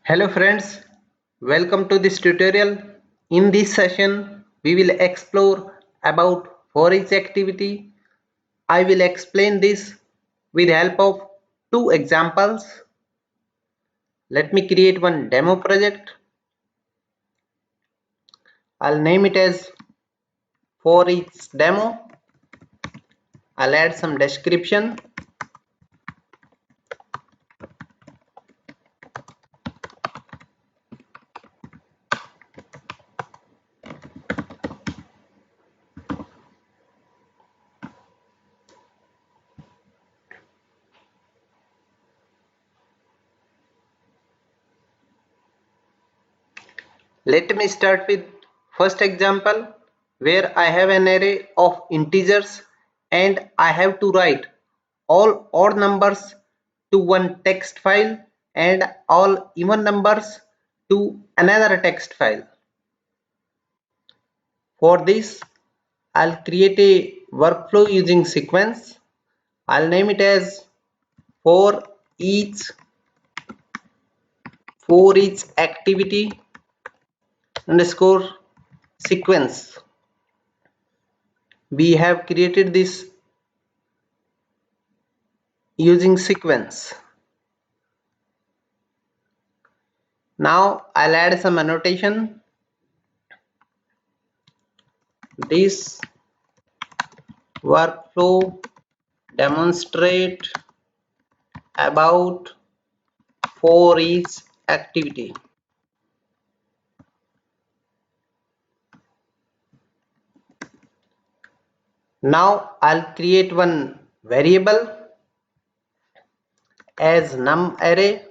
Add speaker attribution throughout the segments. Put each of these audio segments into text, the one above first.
Speaker 1: Hello friends, welcome to this tutorial. In this session, we will explore about for each activity. I will explain this with help of two examples. Let me create one demo project. I'll name it as for each demo. I'll add some description. Let me start with first example where I have an array of integers and I have to write all odd numbers to one text file and all even numbers to another text file. For this, I'll create a workflow using sequence. I'll name it as for each activity underscore sequence. We have created this using sequence. Now I'll add some annotation. This workflow demonstrate about for each activity. Now I'll create one variable as num array.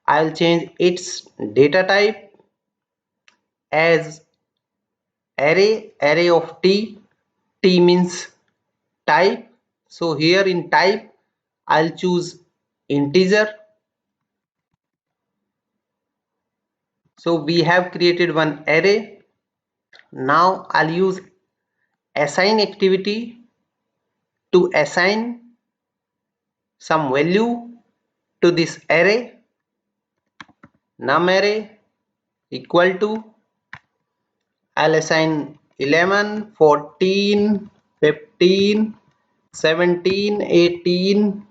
Speaker 1: I'll change its data type as array of t. T means type. So here in type I'll choose integer. So we have created one array. Now I'll use assign activity to assign some value to this array. Num array equal to, I'll assign 11, 14, 15, 17, 18,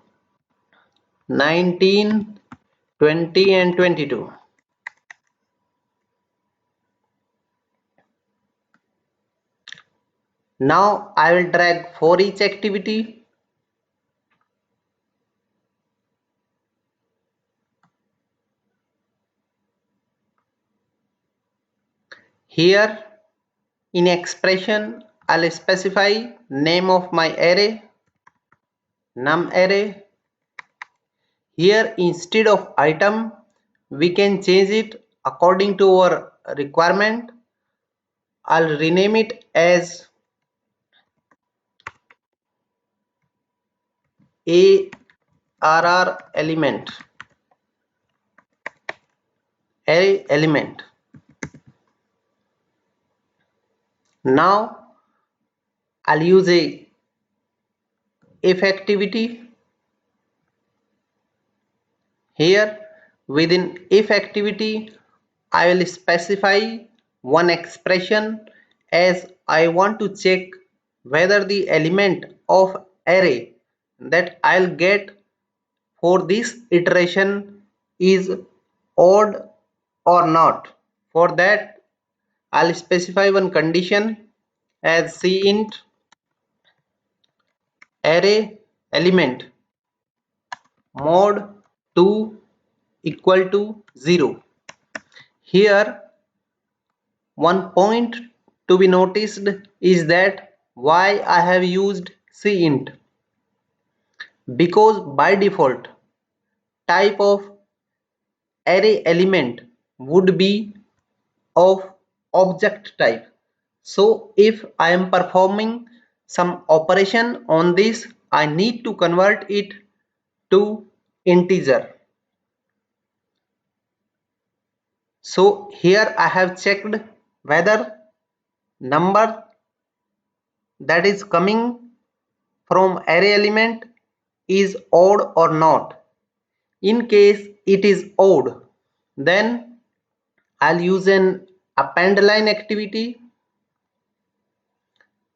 Speaker 1: 19, 20 and 22. Now I will drag for each activity. Here in expression I'll specify name of my array, num array. Here instead of item we can change it according to our requirement. I'll rename it as ARR element, array element. Now I'll use a if activity. Here within if activity I will specify one expression as I want to check whether the element of array that I'll get for this iteration is odd or not. For that I'll specify one condition as cint array element mod 2 equal to 0. Here one point to be noticed is that why I have used cint, because by default type of array element would be of object type. So if I am performing some operation on this, I need to convert it to integer. So here I have checked whether number that is coming from array element is odd or not. In case it is odd, then I'll use an append line activity.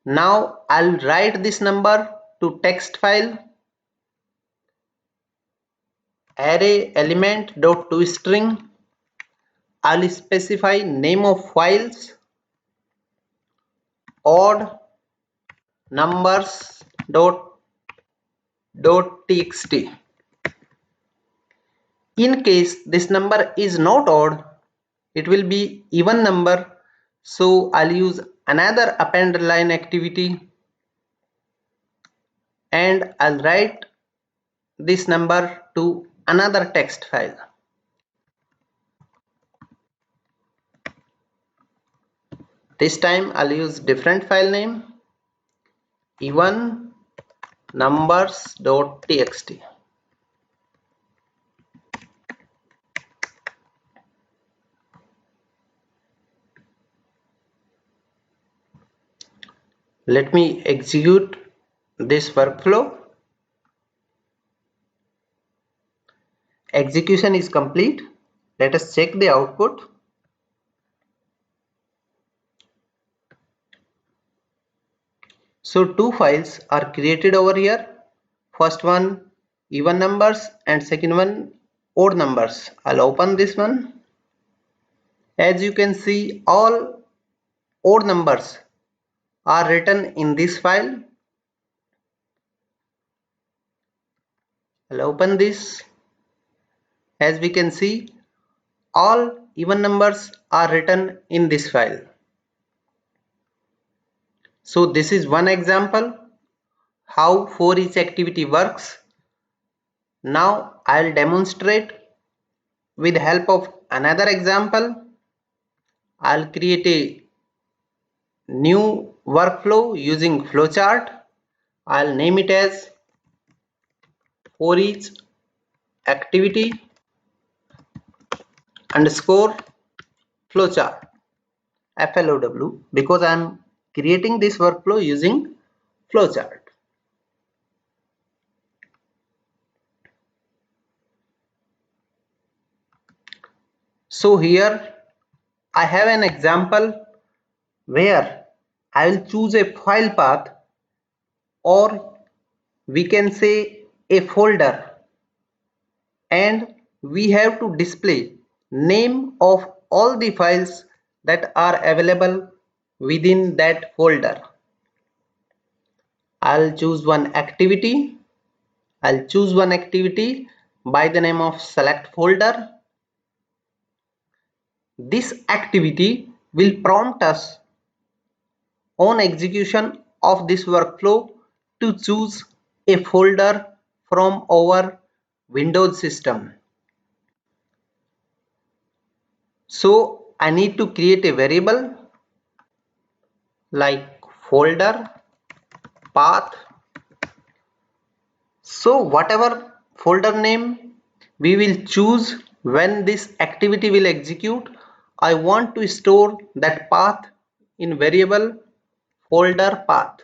Speaker 1: Now I'll write this number to text file array element dot toString. I'll specify name of files odd numbers txt. In case this number is not odd, it will be even number, so I'll use another append line activity and I'll write this number to another text file. This time I'll use different file name, even numbers.txt. Let me execute this workflow. Execution is complete. Let us check the output. So two files are created over here. First one even numbers and second one odd numbers. I'll open this one. As you can see, all odd numbers are written in this file. I'll open this. As we can see, all even numbers are written in this file. So this is one example how for each activity works. Now I'll demonstrate with the help of another example. I'll create a new workflow using flowchart. I'll name it as for each activity underscore flowchart, FLOW, because I'm creating this workflow using flowchart. So here I have an example where I will choose a file path, or we can say a folder, and we have to display name of all the files that are available within that folder. I'll choose one activity. I'll choose one activity by the name of select folder. This activity will prompt us on execution of this workflow to choose a folder from our Windows system. So I need to create a variable like folder path. So whatever folder name we will choose when this activity will execute, I want to store that path in variable folder path.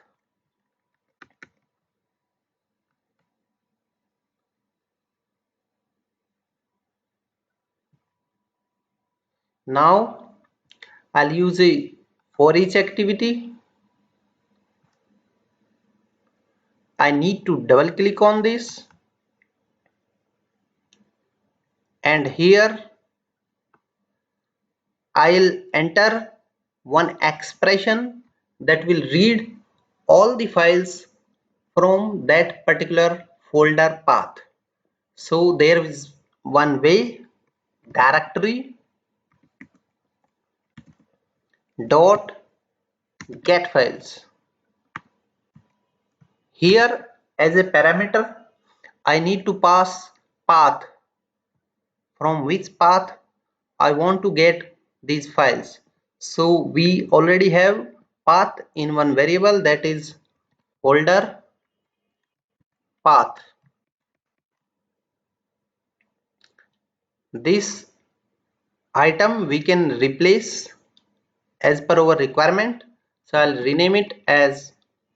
Speaker 1: Now I'll use a for each activity. I need to double click on this, and here I'll enter one expression that will read all the files from that particular folder path. So there is one way, directory dot get files. Here as a parameter I need to pass path, from which path I want to get these files. So we already have path in one variable, that is folder path. This item we can replace as per our requirement. So I'll rename it as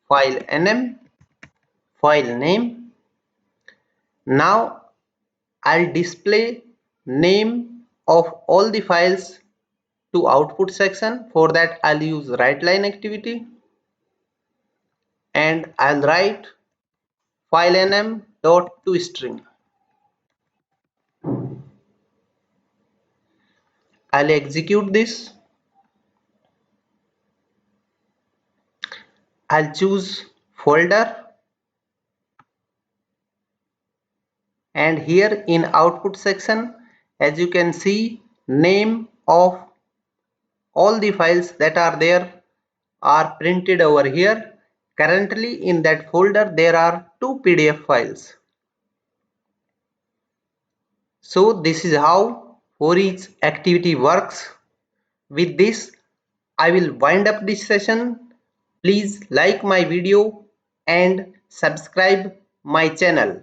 Speaker 1: file nm, file name. Now I'll display name of all the files to output section. For that I'll use writeLine activity and I'll write filename dot toString. I'll execute this. I'll choose folder, and here in output section, as you can see, name of all the files that are there are printed over here. Currently in that folder there are 2 PDF files. So this is how for each activity works. With this I will wind up this session. Please like my video and subscribe my channel.